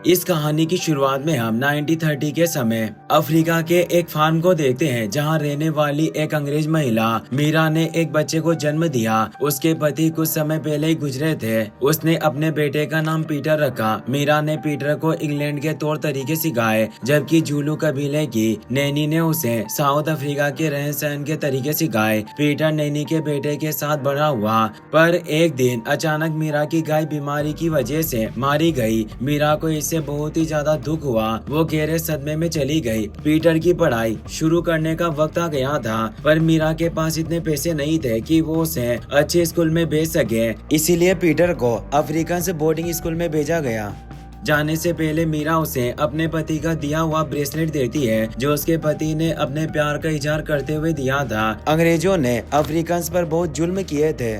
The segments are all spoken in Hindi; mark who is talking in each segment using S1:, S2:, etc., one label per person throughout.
S1: इस कहानी की शुरुआत में हम 1930 के समय अफ्रीका के एक फार्म को देखते हैं जहां रहने वाली एक अंग्रेज महिला मीरा ने एक बच्चे को जन्म दिया। उसके पति कुछ समय पहले ही गुजरे थे। उसने अपने बेटे का नाम पीटर रखा। मीरा ने पीटर को इंग्लैंड के तौर तरीके सिखाए, जबकि जूलू कबीले की नैनी ने उसे साउथ अफ्रीका के रहन सहन के तरीके सिखाए। पीटर नैनी के बेटे के साथ बड़ा हुआ, पर एक दिन अचानक मीरा की गाय बीमारी की वजह से मारी गई। मीरा को इससे बहुत ही ज्यादा दुख हुआ। वो गहरे सदमे में चली गई। पीटर की पढ़ाई शुरू करने का वक्त आ गया था, पर मीरा के पास इतने पैसे नहीं थे कि वो उसे अच्छे स्कूल में भेज सके। इसीलिए पीटर को अफ्रीकन से बोर्डिंग स्कूल में भेजा गया। जाने से पहले मीरा उसे अपने पति का दिया हुआ ब्रेसलेट देती है, जो उसके पति ने अपने प्यार का इजहार करते हुए दिया था। अंग्रेजों ने अफ्रीकन्स पर बहुत जुल्म किए थे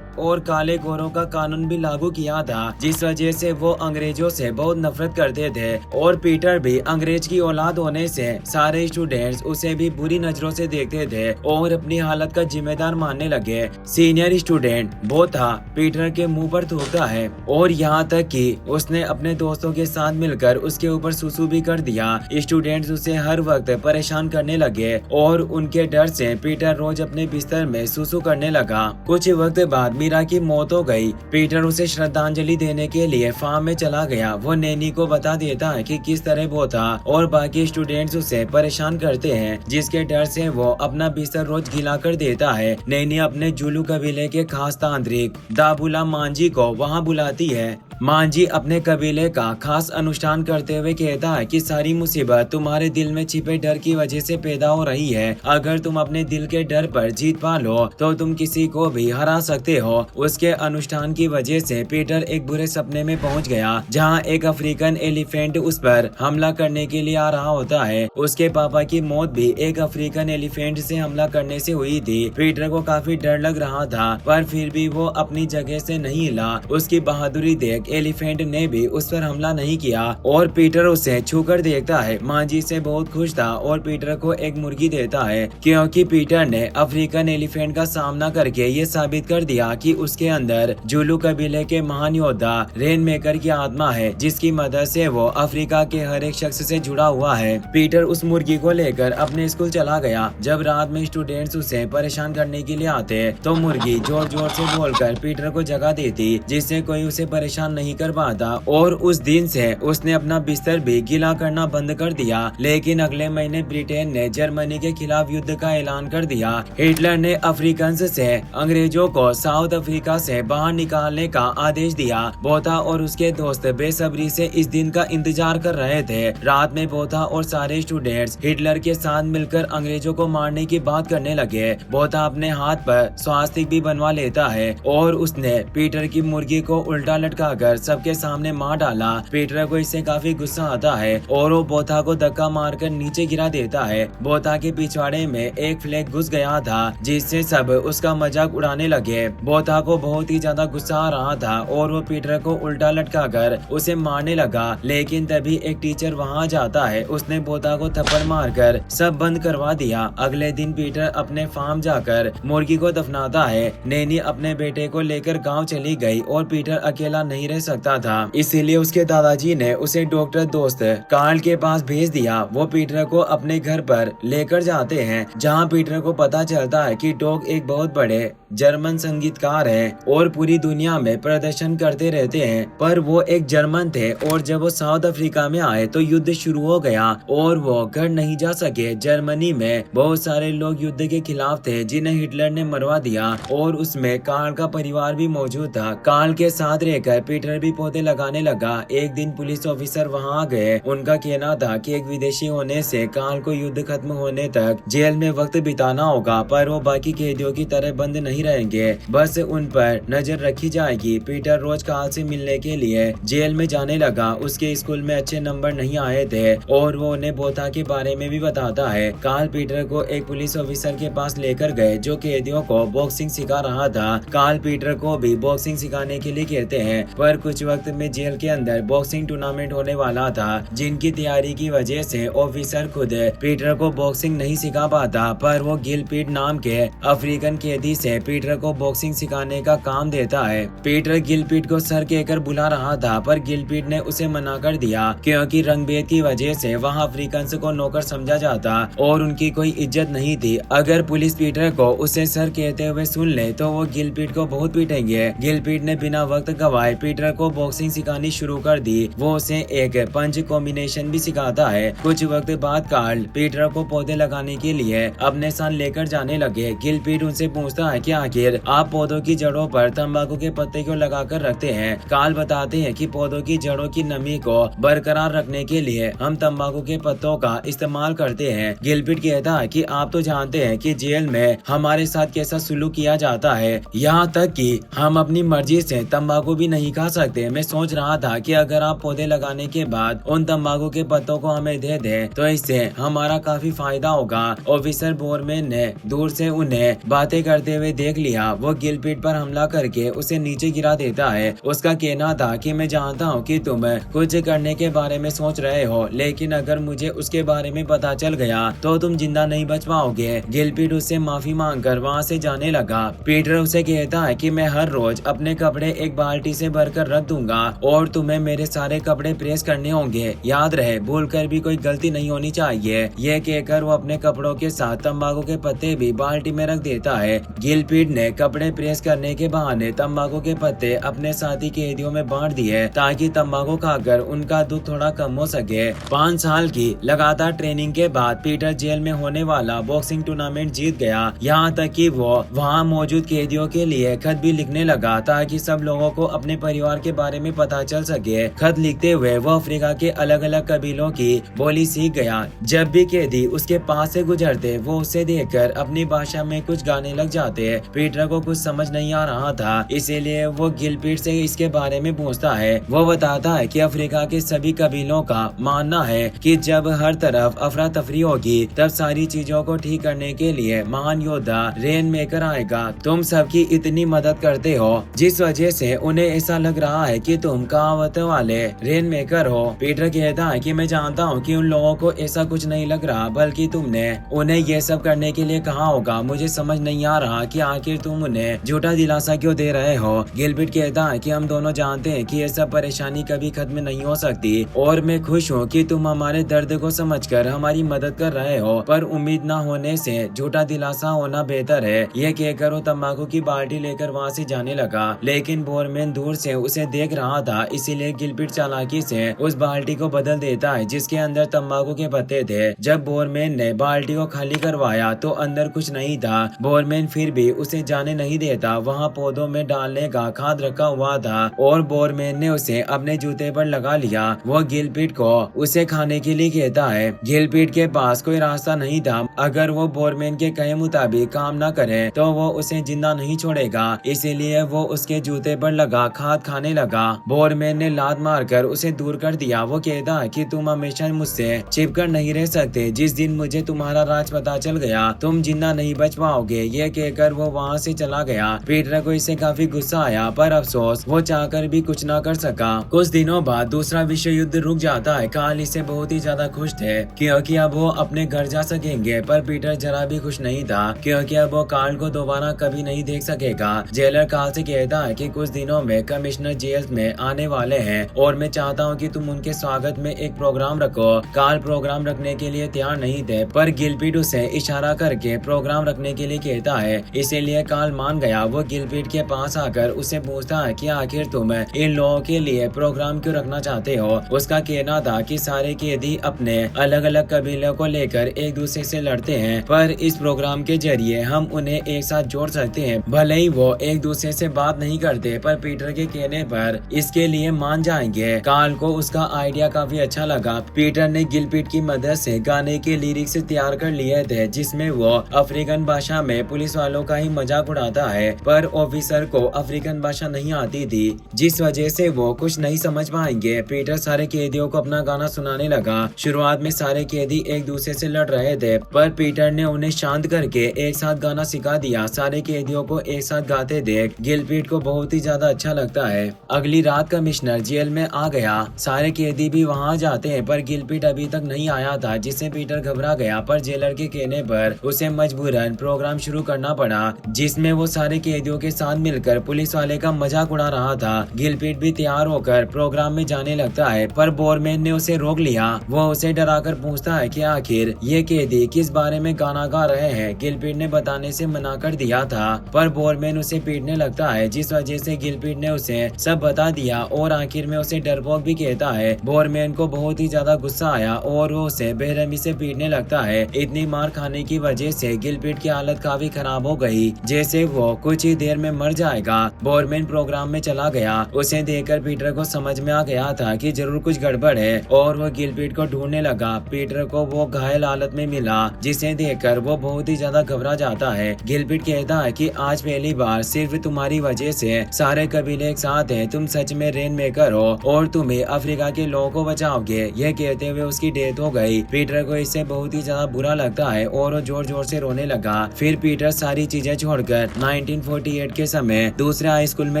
S1: और काले गोरों का कानून भी लागू किया था, जिस वजह से वो अंग्रेजों से बहुत नफरत करते थे। और पीटर भी अंग्रेज की औलाद होने से सारे स्टूडेंट्स उसे भी बुरी नजरों से देखते थे और अपनी हालत का जिम्मेदार मानने लगे। सीनियर स्टूडेंट वो था पीटर के मुंह पर थूकता है, और यहाँ तक कि उसने अपने दोस्तों के साथ मिलकर उसके ऊपर सुसु भी कर दिया। स्टूडेंट्स उसे हर वक्त परेशान करने लगे और उनके डर से पीटर रोज अपने बिस्तर में सुसु करने लगा। कुछ वक्त बाद मीरा की मौत हो गई। पीटर उसे श्रद्धांजलि देने के लिए फार्म में चला गया। वो नैनी को बता देता है कि किस तरह वो था, और बाकी स्टूडेंट्स उसे परेशान करते हैं, जिसके डर से वो अपना बिस्तर रोज गीला कर देता है। नैनी अपने जुलू कबीले के खास तांत्रिक दाबुला मांझी को वहाँ बुलाती है। मांझी अपने कबीले का खास अनुष्ठान करते हुए कहता है कि सारी मुसीबत तुम्हारे दिल में छिपे डर की वजह से पैदा हो रही है। अगर तुम अपने दिल के डर पर जीत पा लो तो तुम किसी को भी हरा सकते हो। उसके अनुष्ठान की वजह से पीटर एक बुरे सपने में पहुंच गया, जहां एक अफ्रीकन एलिफेंट उस पर हमला करने के लिए आ रहा होता है। उसके पापा की मौत भी एक अफ्रीकन एलिफेंट से हमला करने से हुई थी। पीटर को काफी डर लग रहा था, पर फिर भी वो अपनी जगह से नहीं हिला। उसकी बहादुरी देख एलिफेंट ने भी उस पर हमला नहीं किया, और पीटर उसे छूकर देखता है। मांझी से बहुत खुश था और पीटर को एक मुर्गी देता है, क्योंकि पीटर ने अफ्रीकन एलिफेंट का सामना करके ये साबित कर दिया कि उसके अंदर जुलू कबीले के महान योद्धा रेन मेकर की आत्मा है, जिसकी मदद से वो अफ्रीका के हर एक शख्स से जुड़ा हुआ है। पीटर उस मुर्गी को लेकर अपने स्कूल चला गया। जब रात में स्टूडेंट्स उसे परेशान करने के लिए आते तो मुर्गी जोर जोर से बोलकर पीटर को जगा देती, जिससे कोई उसे परेशान नहीं कर पाता। और उस दिन से उसने अपना बिस्तर भी गीला करना बंद कर दिया। लेकिन अगले महीने ब्रिटेन ने जर्मनी के खिलाफ युद्ध का ऐलान कर दिया। हिटलर ने अफ्रीकन्स से अंग्रेजों को साउथ अफ्रीका से बाहर निकालने का आदेश दिया। बोथा और उसके दोस्त बेसब्री से इस दिन का इंतजार कर रहे थे। रात में बोथा और सारे स्टूडेंट्स हिटलर के साथ मिलकर अंग्रेजों को मारने की बात करने लगे। बोथा अपने हाथ पर स्वास्तिक भी बनवा लेता है, और उसने पीटर की मुर्गी को उल्टा लटकाकर सबके सामने मार डाला। पीटर को इससे काफी गुस्सा आता है और वो बोथा को धक्का मारकर नीचे गिरा देता है। बोथा के पिछवाड़े में एक फ्लैग घुस गया था, जिससे सब उसका मजाक उड़ाने लगे। बोथा को बहुत ही ज्यादा गुस्सा आ रहा था और वो पीटर को उल्टा लटकाकर उसे मारने लगा। लेकिन तभी एक टीचर वहां जाता है। उसने बोथा को थप्पड़ मारकर सब बंद करवा दिया। अगले दिन पीटर अपने फार्म जाकर मुर्गी को दफनाता है। नैनी अपने बेटे को लेकर गाँव चली गई और पीटर अकेला नहीं रह सकता था, इसीलिए उसके दादाजी ने उसे डॉक्टर दोस्त कार्ल के पास भेज दिया। वो पीटर को अपने घर पर लेकर जाते हैं, जहां पीटर को पता चलता है कि डॉग एक बहुत बड़े जर्मन संगीतकार है और पूरी दुनिया में प्रदर्शन करते रहते हैं। पर वो एक जर्मन थे, और जब वो साउथ अफ्रीका में आए तो युद्ध शुरू हो गया और वो घर नहीं जा सके। जर्मनी में बहुत सारे लोग युद्ध के खिलाफ थे, जिन्हें हिटलर ने मरवा दिया, और उसमें कार्ल का परिवार भी मौजूद था। कार्ल के साथ रहकर पीटर भी पौधे लगाने लगा। एक दिन पुलिस ऑफिसर वहां आ गए। उनका कहना था कि एक विदेशी होने से कार्ल को युद्ध खत्म होने तक जेल में वक्त बिताना होगा, पर वो बाकी कैदियों की तरह बंद नहीं रहेंगे, बस उन पर नजर रखी जाएगी। पीटर रोज कार्ल से मिलने के लिए जेल में जाने लगा। उसके स्कूल में अच्छे नंबर नहीं आए थे, और वो उन्हें बोथा के बारे में भी बताता है। कार्ल पीटर को एक पुलिस ऑफिसर के पास लेकर गए, जो कैदियों को बॉक्सिंग सिखा रहा था। कार्ल पीटर को भी बॉक्सिंग सिखाने के लिए कहते हैं, पर पर कुछ वक्त में जेल के अंदर बॉक्सिंग टूर्नामेंट होने वाला था, जिनकी तैयारी की वजह से ऑफिसर खुद पीटर को बॉक्सिंग नहीं सिखा पाता, पर वो गिलपिट नाम के अफ्रीकन कैदी से पीटर को बॉक्सिंग सिखाने का काम देता है। पीटर गिलपिट को सर कहकर बुला रहा था, पर गिलपिट ने उसे मना कर दिया क्योंकि रंगभेद की वजह से वहाँ अफ्रीकन को नौकर समझा जाता और उनकी कोई इज्जत नहीं थी। अगर पुलिस पीटर को उसे सर कहते हुए सुन ले तो वो गिलपिट को बहुत पीटेंगे। गिलपिट ने बिना वक्त गवाए पीटर को बॉक्सिंग सिखानी शुरू कर दी। वो उसे एक पंच कॉम्बिनेशन भी सिखाता है। कुछ वक्त बाद कार्ल पीटर को पौधे लगाने के लिए अपने साथ लेकर जाने लगे। गिलपिट उनसे पूछता है कि आखिर आप पौधों की जड़ों पर तंबाकू के पत्ते क्यों लगाकर रखते हैं। कार्ल बताते हैं कि पौधों की जड़ों की नमी को बरकरार रखने के लिए हम तंबाकू के पत्तों का इस्तेमाल करते हैं। गिलपिट कहता है कि आप तो जानते हैं कि जेल में हमारे साथ कैसा सुलूक किया जाता है, यहाँ तक कि हम अपनी मर्जी से तंबाकू भी नहीं खा सकते। मैं सोच रहा था कि अगर आप पौधे लगाने के बाद उन तंबाकू के पत्तों को हमें दे दें तो इससे हमारा काफी फायदा होगा। ऑफिसर बोरमैन ने दूर से उन्हें बातें करते हुए देख लिया। वो गिलपिट पर हमला करके उसे नीचे गिरा देता है। उसका कहना था कि मैं जानता हूँ कि तुम कुछ करने के बारे में सोच रहे हो, लेकिन अगर मुझे उसके बारे में पता चल गया तो तुम जिंदा नहीं बच पाओगे। गिलपिट उससे माफी मांगकर वहाँ से जाने लगा। पीटर उसे कहता है कि मैं हर रोज अपने कपड़े एक बाल्टी से भरकर रख दूंगा और तुम्हें मेरे सारे कपड़े प्रेस करने होंगे। याद रहे, भूलकर भी कोई गलती नहीं होनी चाहिए। यह कहकर वो अपने कपड़ों के साथ तंबाकू के पत्ते भी बाल्टी में रख देता है। गिलपिट ने कपड़े प्रेस करने के बहाने तंबाकू के पत्ते अपने साथी कैदियों में बांट दिए ताकि तंबाकू खाकर उनका दुख थोड़ा कम हो सके। 5 साल की लगातार ट्रेनिंग के बाद पीटर जेल में होने वाला बॉक्सिंग टूर्नामेंट जीत गया। यहाँ तक कि वो वहाँ मौजूद कैदियों के लिए खत भी लिखने लगा ताकि सब लोगों को अपने परिवार के बारे में पता चल सके। खत लिखते हुए वो अफ्रीका के अलग अलग कबीलों की बोली सीख गया। जब भी कैदी उसके पास से गुजरते वो उसे देखकर अपनी भाषा में कुछ गाने लग जाते। पीटर को कुछ समझ नहीं आ रहा था, इसीलिए वो गिलपिट से इसके बारे में पूछता है। वो बताता है कि अफ्रीका के सभी कबीलों का मानना है कि जब हर तरफ अफरा तफरी होगी तब सारी चीजों को ठीक करने के लिए महान योद्धा रेन मेकर आएगा। तुम सबकी इतनी मदद करते हो जिस वजह से उन्हें ऐसा लग रहा है कि तुम कहावत वाले रेन मेकर हो। पीटर कहता है कि मैं जानता हूँ कि उन लोगों को ऐसा कुछ नहीं लग रहा, बल्कि तुमने उन्हें ये सब करने के लिए कहा होगा। मुझे समझ नहीं आ रहा कि आखिर तुम उन्हें झूठा दिलासा क्यों दे रहे हो। गिलपिट कहता है कि हम दोनों जानते हैं कि ये सब परेशानी कभी खत्म नहीं हो सकती और मैं खुश हूँ कि तुम हमारे दर्द को समझकर हमारी मदद कर रहे हो, पर उम्मीद न होने से झूठा दिलासा होना बेहतर है। यह कहकर वो तंबाकू की बाल्टी लेकर वहाँ से जाने लगा, लेकिन बोरमैन दूर से उसे देख रहा था, इसीलिए गिलपिट चालाकी से उस बाल्टी को बदल देता है जिसके अंदर तंबाकू के पत्ते थे। जब बोरमैन ने बाल्टी को खाली करवाया तो अंदर कुछ नहीं था। बोरमैन फिर भी उसे जाने नहीं देता। वहाँ पौधों में डालने का खाद रखा हुआ था और बोरमैन ने उसे अपने जूते पर लगा लिया। वो गिलपिट को उसे खाने के लिए कहता है। गिलपिट के पास कोई रास्ता नहीं था। अगर वो बोरमैन के कहे मुताबिक काम न करे तो वो उसे जिंदा नहीं छोड़ेगा, इसीलिए वो उसके जूते पर लगा खाद खाने लगा। बोरमैन ने लात मारकर उसे दूर कर दिया। वो कहता है कि तुम हमेशा मुझसे छिपकर नहीं रह सकते। जिस दिन मुझे तुम्हारा राज पता चल गया तुम जिंदा नहीं बच पाओगे। ये कहकर वो वहाँ से चला गया। पीटर को इससे काफी गुस्सा आया, पर अफसोस वो चाहकर भी कुछ न कर सका। कुछ दिनों बाद दूसरा विश्व युद्ध रुक जाता है। कार्ल इससे बहुत ही ज्यादा खुश थे क्योंकि अब वो अपने घर जा सकेंगे, पर पीटर जरा भी खुश नहीं था क्योंकि अब वो कार्ल को दोबारा कभी नहीं देख सकेगा। जेलर कार्ल से कहता है कि कुछ दिनों में कमिश्नर जेल में आने वाले हैं और मैं चाहता हूँ कि तुम उनके स्वागत में एक प्रोग्राम रखो। कार्ल प्रोग्राम रखने के लिए तैयार नहीं थे, पर गिलपिट उसे इशारा करके प्रोग्राम रखने के लिए कहता है, इसीलिए कार्ल मान गया। वो गिलपिट के पास आकर उसे पूछता है कि आखिर तुम इन लोगों के लिए प्रोग्राम क्यों रखना चाहते हो। उसका कहना था कि सारे कैदी अपने अलग अलग कबीलों को लेकर एक दूसरे से लड़ते हैं, पर इस प्रोग्राम के जरिए हम उन्हें एक साथ जोड़ सकते हैं। भले ही वो एक दूसरे से बात नहीं करते, पर पीटर के कहने पर इसके लिए मान जाएंगे। कार्ल को उसका आइडिया काफी अच्छा लगा। पीटर ने गिलपिट की मदद से गाने के लिरिक्स तैयार कर लिए थे जिसमें वो अफ्रीकन भाषा में पुलिस वालों का ही मजाक उड़ाता है, पर ऑफिसर को अफ्रीकन भाषा नहीं आती थी जिस वजह से वो कुछ नहीं समझ पाएंगे। पीटर सारे कैदियों को अपना गाना सुनाने लगा। शुरुआत में सारे कैदी एक दूसरे से लड़ रहे थे, पर पीटर ने उन्हें शांत करके एक साथ गाना सिखा दिया। सारे कैदियों को एक साथ गाते देख गिलपिट को बहुत ही ज्यादा अच्छा लगता है। है। अगली रात कमिश्नर जेल में आ गया। सारे कैदी भी वहां जाते हैं पर गिलपिट अभी तक नहीं आया था, जिससे पीटर घबरा गया। पर जेलर के कहने पर उसे मजबूरन प्रोग्राम शुरू करना पड़ा, जिसमें वो सारे कैदियों के साथ मिलकर पुलिस वाले का मजाक उड़ा रहा था। गिलपिट भी तैयार होकर प्रोग्राम में जाने लगता है पर बोरमैन ने उसे रोक लिया। वो उसे डराकर पूछता है कि आखिर ये कैदी किस बारे में गाना गा रहे हैं। गिलपिट ने बताने से मना कर दिया था पर बोरमैन उसे पीटने लगता है, जिस वजह से गिलपिट ने उसे सब बता दिया और आखिर में उसे डरपोक भी कहता है। बोरमैन को बहुत ही ज्यादा गुस्सा आया और वो उसे बेरहमी से पीटने लगता है। इतनी मार खाने की वजह से गिलपिट की हालत काफी खराब हो गई, जैसे वो कुछ ही देर में मर जाएगा। बोरमैन प्रोग्राम में चला गया। उसे देखकर पीटर को समझ में आ गया था कि जरूर कुछ गड़बड़ है और वो गिलपिट को ढूंढने लगा। पीटर को वो घायल हालत में मिला, जिसे देखकर वो बहुत ही ज्यादा घबरा जाता है। गिलपिट कहता है कि आज पहली बार सिर्फ तुम्हारी वजह से सारे कबीले एक साथ हैं। तुम सच में रेन मेकर हो और तुम्हें अफ्रीका के लोगों को बचाओगे। यह कहते हुए उसकी डेथ हो गई। पीटर को इससे बहुत ही ज्यादा बुरा लगता है और वो जोर जोर से रोने लगा। फिर पीटर सारी चीजें छोड़कर 1948 के समय दूसरे हाई स्कूल में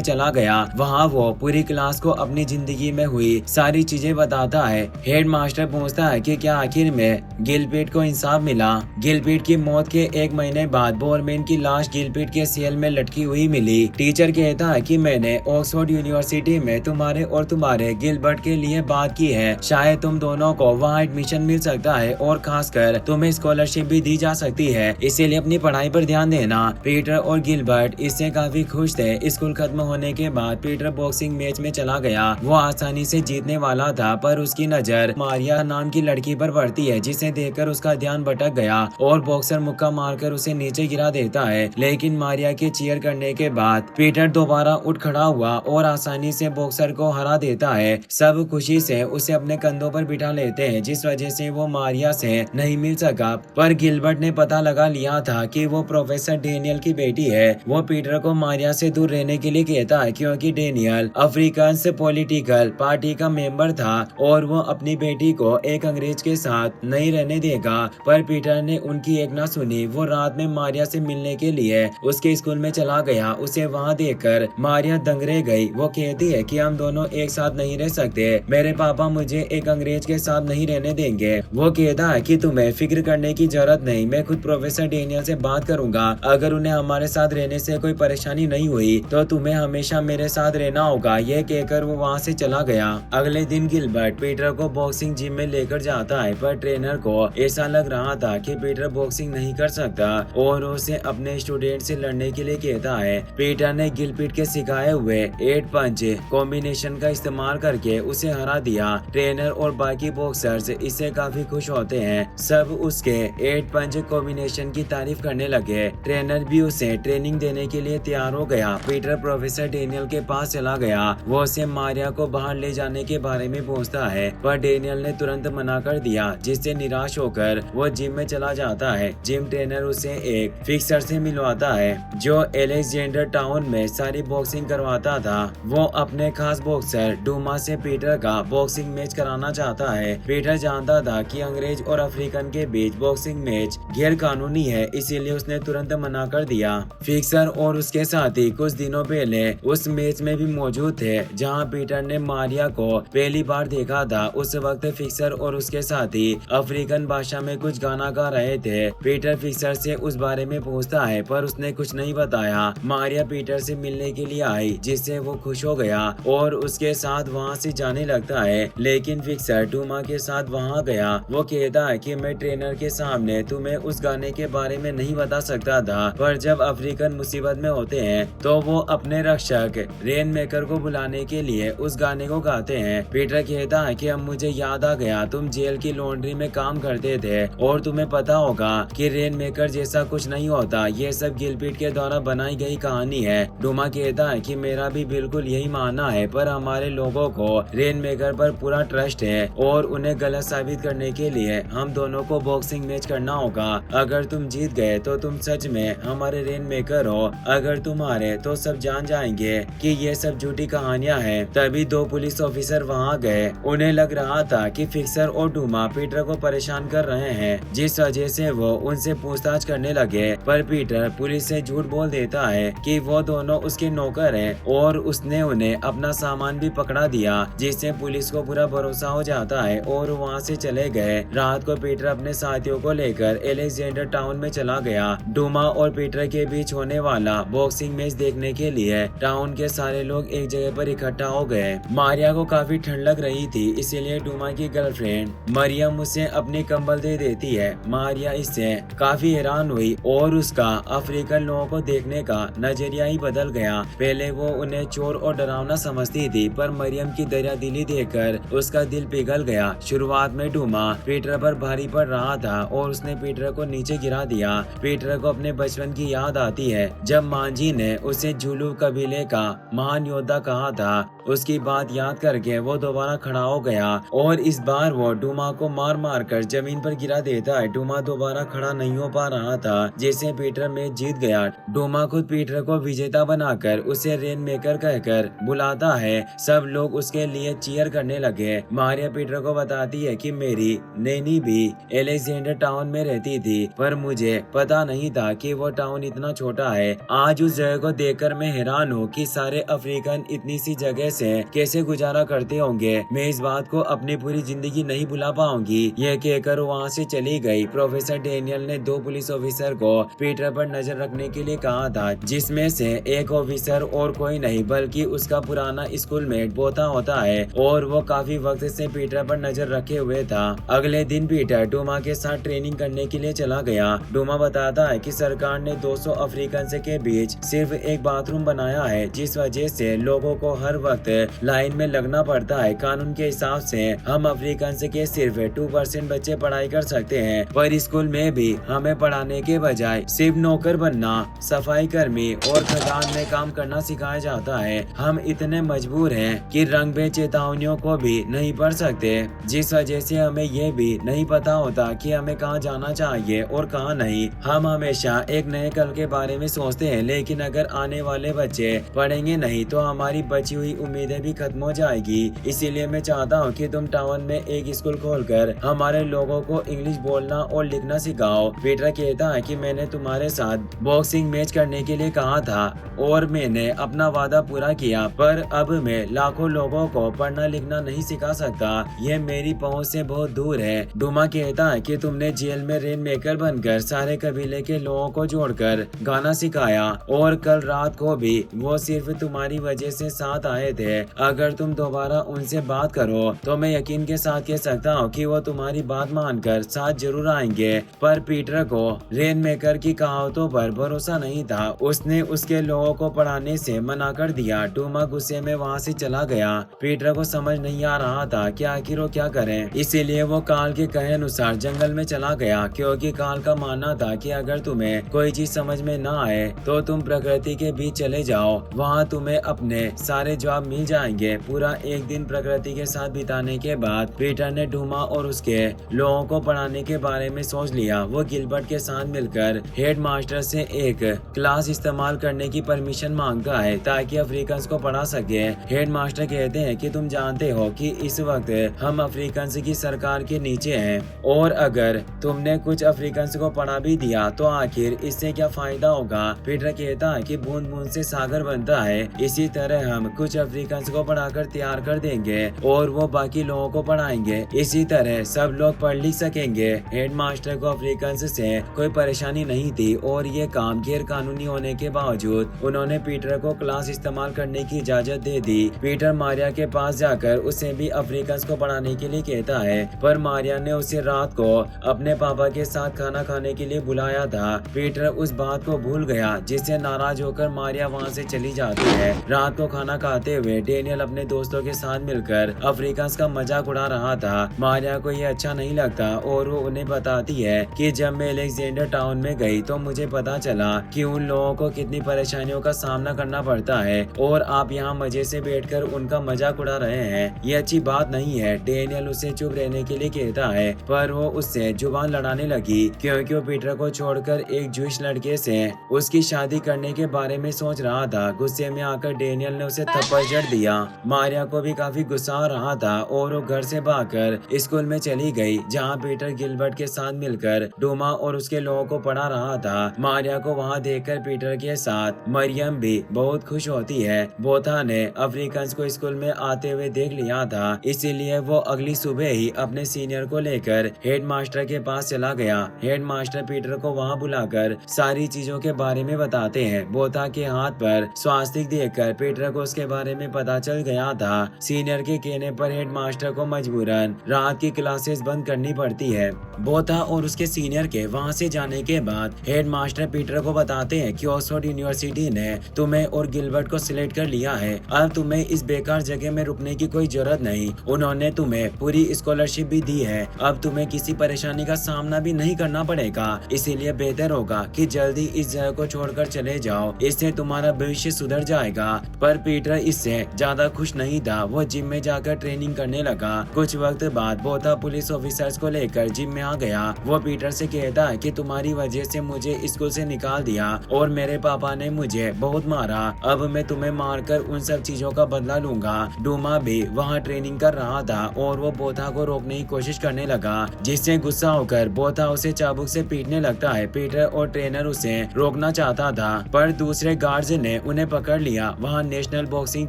S1: चला गया। वहाँ वो पूरी क्लास को अपनी जिंदगी में हुई सारी चीजें बताता है। हेड मास्टर पूछता है कि क्या आखिर में गिलपिट को इंसाफ मिला। गिलपिट की मौत के 1 महीने बाद बोरमैन की लाश गिलपिट के सेल में लटकी हुई मिली। टीचर कहता है कि मैंने ऑक्सफोर्ड यूनिवर्सिटी में तुम्हारे और तुम्हारे गिलबर्ट के लिए बात की है। शायद तुम दोनों को वहाँ एडमिशन मिल सकता है और खासकर तुम्हें स्कॉलरशिप भी दी जा सकती है, इसीलिए अपनी पढ़ाई पर ध्यान देना। पीटर और गिलबर्ट इससे काफी खुश थे। स्कूल खत्म होने के बाद पीटर बॉक्सिंग मैच में चला गया। वो आसानी से जीतने वाला था पर उसकी नजर मारिया नाम की लड़की पर पड़ती है, जिसे देखकर उसका ध्यान भटक गया और बॉक्सर मुक्का मारकर उसे नीचे गिरा देता है। लेकिन मारिया के चीयर करने के बाद पीटर दोबारा उठ खड़ा हुआ और आसानी से बॉक्सर को हरा देता है। सब खुशी से उसे अपने कंधों पर बिठा लेते हैं, जिस वजह से वो मारिया से नहीं मिल सका। पर गिलबर्ट ने पता लगा लिया था कि वो प्रोफेसर डेनियल की बेटी है। वो पीटर को मारिया से दूर रहने के लिए कहता है क्योंकि डेनियल अफ्रीकन पॉलिटिकल पार्टी का मेंबर था और वो अपनी बेटी को एक अंग्रेज के साथ नहीं रहने देगा। पर पीटर ने उनकी एक ना सुनी। वो रात में मारिया से मिलने के लिए उसके स्कूल में चला गया। उसे वहाँ देखकर मारिया दंग रह गई। वो कहती है कि हम दोनों एक साथ नहीं रह सकते। मेरे पापा मुझे एक अंग्रेज के साथ नहीं रहने देंगे। वो कहता है कि तुम्हें फिक्र करने की जरूरत नहीं, मैं खुद प्रोफेसर डेनियल से बात करूंगा। अगर उन्हें हमारे साथ रहने से कोई परेशानी नहीं हुई तो तुम्हें हमेशा मेरे साथ रहना होगा। यह कहकर वो वहाँ से चला गया। अगले दिन गिलबर्ट पीटर को बॉक्सिंग जिम में लेकर जाता है पर ट्रेनर को ऐसा लग रहा था कि पीटर बॉक्सिंग नहीं कर सकता और उसे अपने स्टूडेंट से लड़ने के लिए कहता है। पीटर ने गिलपिट के सिखाए हुए 8 पंच कॉम्बिनेशन का इस्तेमाल करके उसे हरा दिया। ट्रेनर और बाकी बॉक्सर्स इससे काफी खुश होते हैं। सब उसके 8 पंच कॉम्बिनेशन की तारीफ करने लगे। ट्रेनर भी उसे ट्रेनिंग देने के लिए तैयार हो गया। पीटर प्रोफेसर डेनियल के पास चला गया। वो उसे मारिया को बाहर ले जाने के बारे में पूछता है पर डेनियल ने तुरंत मना कर दिया, जिससे निराश होकर वो जिम में चला जाता है। जिम ट्रेनर उसे एक फिक्सर से मिलवाता है जो अलेक्जेंडर टाउन में सारी बॉक्सिंग करवाता था। वो अपने खास बॉक्सर डूमा से पीटर का बॉक्सिंग मैच कराना चाहता है। पीटर जानता था कि अंग्रेज और अफ्रीकन के बीच बॉक्सिंग मैच गैर कानूनी है, इसीलिए उसने तुरंत मना कर दिया। फिक्सर और उसके साथी कुछ दिनों पहले उस मैच में भी मौजूद थे जहां पीटर ने मारिया को पहली बार देखा था। उस वक्त फिक्सर और उसके साथी अफ्रीकन भाषा में कुछ गाना गा रहे थे। पीटर फिक्सर से उस बारे में पूछता है पर उसने कुछ नहीं बताया। मारिया पीटर से मिलने के लिए आई, जिससे वो खुश हो गया और उसके साथ वहाँ से जाने लगता है। लेकिन फिक्सर डूमा के साथ वहाँ गया। वो कहता है कि मैं ट्रेनर के सामने तुम्हें उस गाने के बारे में नहीं बता सकता था, पर जब अफ्रीकन मुसीबत में होते हैं तो वो अपने रक्षक रेन मेकर को बुलाने के लिए उस गाने को गाते हैं। पीटर कहता है कि अब मुझे याद आ गया, तुम जेल की लॉन्ड्री में काम करते थे और तुम्हें पता होगा कि रेन मेकर जैसा कुछ नहीं होता। ये सब गिलपिट के द्वारा बनाई गई कहानी है। डूमा कहता है कि मेरा भी बिल्कुल यही मानना है, पर हमारे लोगों को रेन मेकर पर पूरा ट्रस्ट है और उन्हें गलत साबित करने के लिए हम दोनों को बॉक्सिंग मैच करना होगा। अगर तुम जीत गए तो तुम सच में हमारे रेन मेकर हो, अगर तुम हारे तो सब जान जाएंगे कि ये सब झूठी कहानियां हैं। तभी 2 पुलिस ऑफिसर वहाँ गए। उन्हें लग रहा था कि फिक्सर और डूमा पीटर को परेशान कर रहे हैं, जिस वजह से वो उनसे पूछताछ करने लगे। पर पीटर पुलिस से झूठ बोल देता है कि वो दोनों उसके नौकर हैं और उसने उन्हें अपना सामान भी पकड़ा दिया, जिससे पुलिस को पूरा भरोसा हो जाता है और वहाँ से चले गए। रात को पीटर अपने साथियों को लेकर अलेक्जेंडर टाउन में चला गया। डूमा और पीटर के बीच होने वाला बॉक्सिंग मैच देखने के लिए टाउन के सारे लोग एक जगह पर इकट्ठा हो गए। मारिया को काफी ठंड लग रही थी, इसीलिए डूमा की गर्लफ्रेंड मरियम उसे अपनी कंबल दे देती है। मारिया इससे काफी हैरान हुई और उसका अफ्रीकन लोगों को देखने का नजरिया ही बदल गया। पहले वो उन्हें चोर और डरावना समझती थी, पर मरियम की दरियादिली देखकर उसका दिल पिघल गया। शुरुआत में डूमा पीटर पर भारी पड़ रहा था और उसने पीटर को नीचे गिरा दिया। पीटर को अपने बचपन की याद आती है, जब मांझी ने उसे जुलू कबीले का महान योद्धा कहा था। उसकी बात याद करके वो दोबारा खड़ा हो गया और इस बार वो डूमा को मार मार कर जमीन पर गिरा देता है। डूमा दोबारा खड़ा नहीं हो पा रहा था, जिससे पीटर मैच जीत गया। डूमा खुद पीटर को विजेता बनाकर उसे रेन मेकर कहकर बुलाता है। सब लोग उसके लिए चीयर करने लगे। मारिया पीटर को बताती है कि मेरी नैनी भी अलेक्जेंडर टाउन में रहती थी, पर मुझे पता नहीं था कि वो टाउन इतना छोटा है। आज उस जगह को देखकर मैं हैरान हूँ कि सारे अफ्रीकन इतनी सी जगह से कैसे गुजारा करते होंगे। मैं इस बात को अपनी पूरी जिंदगी नहीं भुला पाऊंगी। यह कहकर वहाँ से चली गई। प्रोफेसर डेनियल ने 2 पुलिस ऑफिसर को पीटर पर नजर रखने के लिए कहा था, जिसमें से एक ऑफिसर और कोई नहीं बल्कि उसका पुराना स्कूलमेट पोता होता है और वो काफी वक्त से पीटर पर नजर रखे हुए था। अगले दिन पीटर डूमा के साथ ट्रेनिंग करने के लिए चला गया। डूमा बताता है कि सरकार ने 200 अफ्रीकन के बीच सिर्फ एक बाथरूम बनाया है, जिस वजह से लोगों को हर वक्त लाइन में लगना पड़ता है। कानून के हिसाब से हम अफ्रीकन के सिर्फ 2% बच्चे पढ़ाई कर सकते हैं, पर स्कूल में भी हमें पढ़ाने के बजाय सिर्फ नौकर बनना, सफाई कर्मी और खदान में काम करना सिखाया जाता है। हम इतने मजबूर हैं कि रंग में चेतावनियों को भी नहीं पढ़ सकते, जिस वजह से हमें यह भी नहीं पता होता कि हमें कहाँ जाना चाहिए और कहाँ नहीं। हम हमेशा एक नए कल के बारे में सोचते हैं, लेकिन अगर आने वाले बच्चे पढ़ेंगे नहीं तो हमारी बची हुई उम्मीदें भी खत्म हो जाएगी। इसीलिए मैं चाहता हूँ कि तुम टाउन में एक स्कूल खोलकर हमारे लोगों को इंग्लिश बोलना और लिखना सिखाओ। पीटर कहता है कि मैंने तुम्हारे साथ बॉक्सिंग मैच करने के लिए कहा था और मैंने अपना वादा पूरा किया, पर अब मैं लाखों लोगों को पढ़ना लिखना नहीं सिखा सकता। यह मेरी पहुंच से बहुत दूर है। डूमा कहता है कि तुमने जेल में रेन मेकर बनकर सारे कबीले के लोगों को जोड़कर गाना सिखाया और कल रात को भी वो सिर्फ तुम्हारी वजह से साथ आए थे। अगर तुम दोबारा उनसे बात करो तो मैं यकीन के साथ कह सकता हूँ कि वो तुम्हारी बात मानकर साथ जरूर आएंगे। पर पीटर को रेन मेकर की कहावतों पर भरोसा नहीं था। उसने उसके लोगों को पढ़ाने से मना कर दिया। डूमा गुस्से में वहाँ से चला गया। पीटर को समझ नहीं आ रहा था कि आखिर वो क्या करे, इसीलिए वो काल के कहे अनुसार जंगल में चला गया, क्योंकि काल का मानना था कि अगर तुम्हें कोई चीज समझ में न आए तो तुम प्रकृति के बीच चले जाओ, वहाँ तुम्हें अपने सारे जवाब मिल जाएंगे। पूरा एक दिन प्रकृति के साथ बिताने के बाद पीटर ने डूमा और उसके लोगों को पढ़ाने के बारे में सोच लिया। वो गिलबर्ट के साथ मिलकर हेड मास्टर से एक क्लास इस्तेमाल करने की परमिशन मांगता है ताकि अफ्रीकन्स को पढ़ा सके। हेड मास्टर कहते हैं कि तुम जानते हो कि इस वक्त हम अफ्रीकन्स की सरकार के नीचे हैं और अगर तुमने कुछ अफ्रीकन्स को पढ़ा भी दिया तो आखिर इससे क्या फायदा होगा। पीटर कहता है कि बूंद बूंद से सागर बनता है, इसी तरह हम कुछ अफ्रीकन्स को पढ़ाकर तैयार कर देंगे और वो बाकी लोगों को पढ़ाएंगे। इसी तरह सब लोग पढ़ लिख सकेंगे। हेड मास्टर को अफ्रीकन्स से कोई परेशानी नहीं थी और ये काम गैर कानूनी होने के बावजूद उन्होंने पीटर को क्लास इस्तेमाल करने की इजाजत दे दी। पीटर मारिया के पास जाकर उसे भी अफ्रीकन्स को पढ़ाने के लिए कहता है, पर मारिया ने उसे रात को अपने पापा के साथ खाना खाने के लिए बुलाया था। पीटर उस बात को भूल गया, जिससे नाराज होकर मारिया वहाँ से चली जाती है। रात को खाना खाते हुए डेनियल अपने दोस्तों के साथ मिलकर अफ्रीकन्स का मजाक उड़ा रहा था। मारिया को ये अच्छा नहीं लगता और वो उन्हें बताती है कि जब मैं अलेक्जेंडर टाउन में गई तो मुझे पता चला कि उन लोगों को कितनी परेशानियों का सामना करना पड़ता है और आप यहाँ मजे से बैठकर उनका मजाक उड़ा रहे हैं। ये अच्छी बात नहीं है। डेनियल उसे चुप रहने के लिए कहता है, पर वो उससे जुबान लड़ाने लगी क्योंकि वो पीटर को छोड़कर एक जूश लड़के से उसकी शादी करने के बारे में सोच रहा था। गुस्से में आकर डेनियल ने उसे थप्पड़ जड़ कर दिया। मारिया को भी काफी गुस्सा आ रहा था और वो घर से भागकर स्कूल में चली गई, जहाँ पीटर गिलबर्ट के साथ मिलकर डूमा और उसके लोगों को पढ़ा रहा था। मारिया को वहाँ देखकर पीटर के साथ मरियम भी बहुत खुश होती है। बोथा ने अफ्रीकन को स्कूल में आते हुए देख लिया था, इसीलिए वो अगली सुबह ही अपने सीनियर को लेकर हेडमास्टर के पास चला गया। हेडमास्टर पीटर को वहाँ बुलाकर सारी चीजों के बारे में बताते हैं। बोथा के हाथ पर स्वास्तिक देखकर पीटर को उसके बारे में पता चल गया था। सीनियर के कहने पर हेडमास्टर को मजबूरन रात की क्लासेस बंद करनी पड़ती है। बोथा और उसके सीनियर के वहाँ से जाने के बाद हेडमास्टर पीटर को बताते हैं कि ऑक्सफोर्ड यूनिवर्सिटी ने तुम्हें और गिलबर्ट को सिलेक्ट कर लिया है। अब तुम्हें इस बेकार जगह में रुकने की कोई जरूरत नहीं। उन्होंने तुम्हें पूरी स्कॉलरशिप भी दी है। अब तुम्हें किसी परेशानी का सामना भी नहीं करना पड़ेगा, इसीलिए बेहतर होगा कि जल्दी इस जगह को छोड़कर चले जाओ, इससे तुम्हारा भविष्य सुधर जाएगा। पर पीटर इससे ज्यादा खुश नहीं था। वो जिम में जाकर ट्रेनिंग करने लगा। कुछ वक्त बाद बोथा पुलिस ऑफिसर्स को लेकर जिम में आ गया। वो पीटर से कहता है कि तुम्हारी वजह से मुझे स्कूल से निकाल दिया और मेरे पापा ने मुझे बहुत मारा। अब मैं तुम्हें मारकर उन सब चीजों का बदला लूंगा। डूमा भी वहाँ ट्रेनिंग कर रहा था और वो बोथा को रोकने की कोशिश करने लगा, जिससे गुस्सा होकर बोथा उसे चाबुक से पीटने लगता है। पीटर और ट्रेनर उसे रोकना चाहता था, पर दूसरे गार्ड्स ने उन्हें पकड़ लिया। वहाँ नेशनल बॉक्सिंग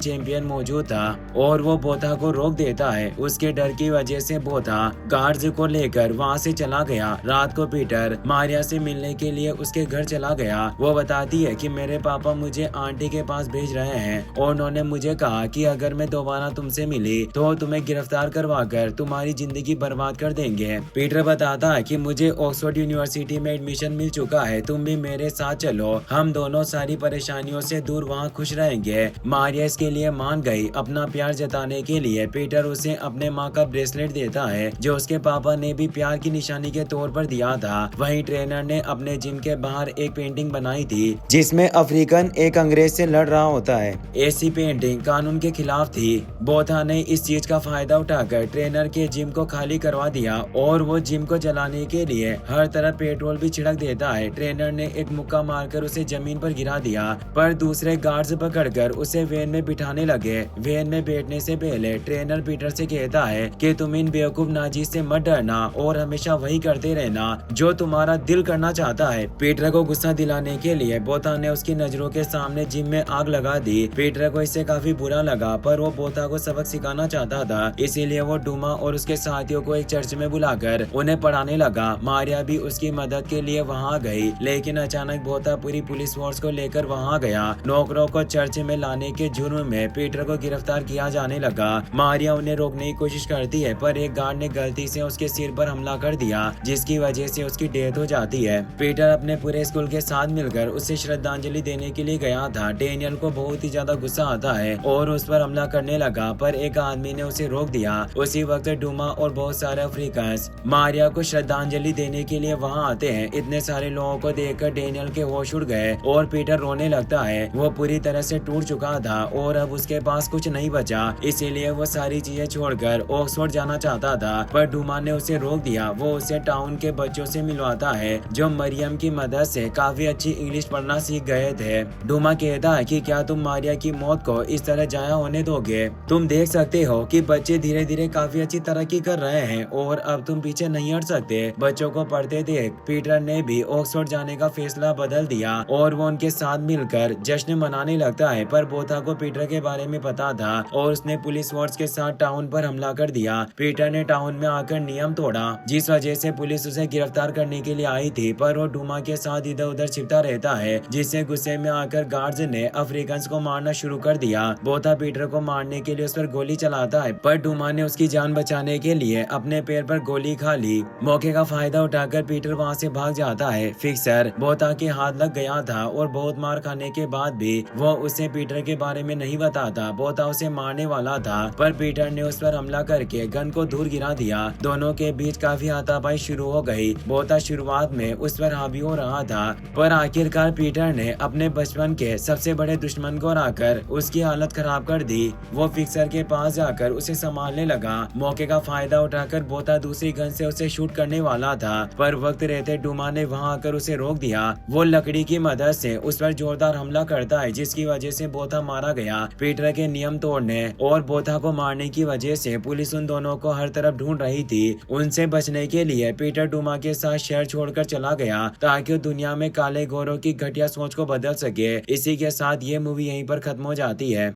S1: चैंपियन मौजूद था और वो बोथा को रोक देता है। उसके डर की वजह से बोथा गार्ड्स को लेकर वहाँ से चला गया। रात को पीटर मारिया से मिलने के लिए उसके घर चला गया। वो बताती है कि मेरे पापा मुझे आंटी के पास भेज रहे हैं और उन्होंने मुझे कहा कि अगर मैं दोबारा तुमसे मिली तो तुम्हें गिरफ्तार करवाकर तुम्हारी जिंदगी बर्बाद कर देंगे। पीटर बताता है कि मुझे ऑक्सफोर्ड यूनिवर्सिटी में एडमिशन मिल चुका है, तुम भी मेरे साथ चलो, हम दोनों सारी परेशानियों से दूर वहाँ खुश रहेंगे। मारिया इसके लिए मान गई। अपना प्यार जताने के लिए पीटर उसे अपने माँ का ब्रेसलेट देता है, जो उसके पापा ने भी प्यार की निशानी के तौर पर दिया था। वहीं ट्रेनर ने अपने जिम के बाहर एक पेंटिंग बनाई थी, जिसमें अफ्रीकन एक अंग्रेज से लड़ रहा होता है। ऐसी पेंटिंग कानून के खिलाफ थी। बोथा ने इस चीज का फायदा उठाकर ट्रेनर के जिम को खाली करवा दिया और वो जिम को जलाने के लिए हर तरफ पेट्रोल भी छिड़क देता है। ट्रेनर ने एक मुक्का मारकर उसे जमीन पर गिरा दिया, पर दूसरे गार्ड्स पकड़कर उसे वैन में बिठाने लगे। वैन में बैठने से पहले ट्रेनर पीटर से कहता है कि तुम इन बेवकूफ नाजी से मत डरना और हमेशा वही करते रहना जो तुम्हारा दिल करना चाहता है। पीटर को गुस्सा दिलाने के लिए बोथा ने उसकी नजरों के सामने जिम में आग लगा दी। पीटर को इससे काफी बुरा लगा, पर वो बोथा को सबक सिखाना चाहता था, इसीलिए वो डूमा और उसके साथियों को एक चर्च में बुलाकर उन्हें पढ़ाने लगा। मारिया भी उसकी मदद के लिए वहाँ गई, लेकिन अचानक बोथा पूरी पुलिस फोर्स को लेकर वहाँ गया। नौकरों को चर्च में लाने के जुर्म में पीटर को गिरफ्तार किया जाने लगा। मारिया उन्हें रोकने की कोशिश करती है, पर एक गार्ड ने गलती से उसके सिर पर हमला कर दिया, जिसकी वजह से उसकी डेथ हो जाती है। पीटर अपने पूरे स्कूल के साथ मिलकर उसे श्रद्धांजलि देने के लिए गया था। डेनियल को बहुत ही ज्यादा गुस्सा आता है और उस पर हमला करने लगा, पर एक आदमी ने उसे रोक दिया। उसी वक्त डूमा और बहुत सारे अफ्रीकन्स मारिया को श्रद्धांजलि देने के लिए वहाँ आते हैं। इतने सारे लोगों को देखकर डेनियल के होश उड़ गए और पीटर रोने लगता है। वो पूरी तरह से टूट चुका था और अब उसके पास कुछ नहीं बचा, इसीलिए वो सारी चीजें छोड़कर ऑक्सफोर्ड जाना चाहता था, पर डूमा ने उसे रोक दिया। वो उसे टाउन के बच्चों से मिलवाता है जो मरियम की मदद से काफी अच्छी इंग्लिश पढ़ना सीख गए थे। डूमा कहता है कि क्या तुम मारिया की मौत को इस तरह जाया होने दोगे? तुम देख सकते हो कि बच्चे धीरे धीरे काफी अच्छी तरक्की कर रहे हैं और अब तुम पीछे नहीं हट सकते। बच्चों को पढ़ते देख पीटर ने भी ऑक्सफोर्ड जाने का फैसला बदल दिया और वो उनके साथ मिलकर जश्न मनाने लगता है। पर बोथा को पीटर के बारे में पता था और उसने पुलिस फोर्स के साथ टाउन पर हमला कर दिया। पीटर ने टाउन में आकर नियम तोड़ा, जिस वजह से पुलिस उसे गिरफ्तार करने के लिए आई थी, पर वो डूमा के साथ इधर उधर छिपता रहता है, जिससे गुस्से में आकर गार्ड्स ने अफ्रीकन्स को मारना शुरू कर दिया। बोथा पीटर को मारने के लिए उस पर गोली चलाता है, पर डूमा ने उसकी जान बचाने के लिए अपने पैर पर गोली खा ली। मौके का फायदा उठाकर पीटर वहाँ से भाग जाता है। फिक्सर बोथा के हाथ लग गया था और बहुत मार खाने के बाद भी वो उसे पीटर के बारे में नहीं बताता। बोथा उसे मारने वाला था, पर पीटर ने उस पर हमला करके गन को दूर गिरा दिया। दोनों के बीच काफी हाथापाई शुरू हो गई। बोथा शुरुआत में उस पर हावी हो रहा था, पर आखिरकार पीटर ने अपने बचपन के सबसे बड़े दुश्मन को हराकर उसकी हालत खराब कर दी। वो फिक्सर के पास जाकर उसे संभालने लगा। मौके का फायदा उठाकर बोथा दूसरी गन से उसे शूट करने वाला था, पर वक्त रहते डूमा ने वहां आकर उसे रोक दिया। वो लकड़ी की मदद से उस पर जोरदार हमला करता है, जिसकी वजह से बोथा मारा गया। पीटर के नियम तोड़ने और बोथा को मारने की वजह से पुलिस उन दोनों को हर तरफ ढूंढ रही थी। उनसे बचने के लिए पीटर डूमा के साथ शहर छोड़कर चला गया ताकि वो दुनिया में काले गोरों की घटिया सोच को बदल सके। इसी के साथ ये मूवी यहीं पर खत्म हो जाती है।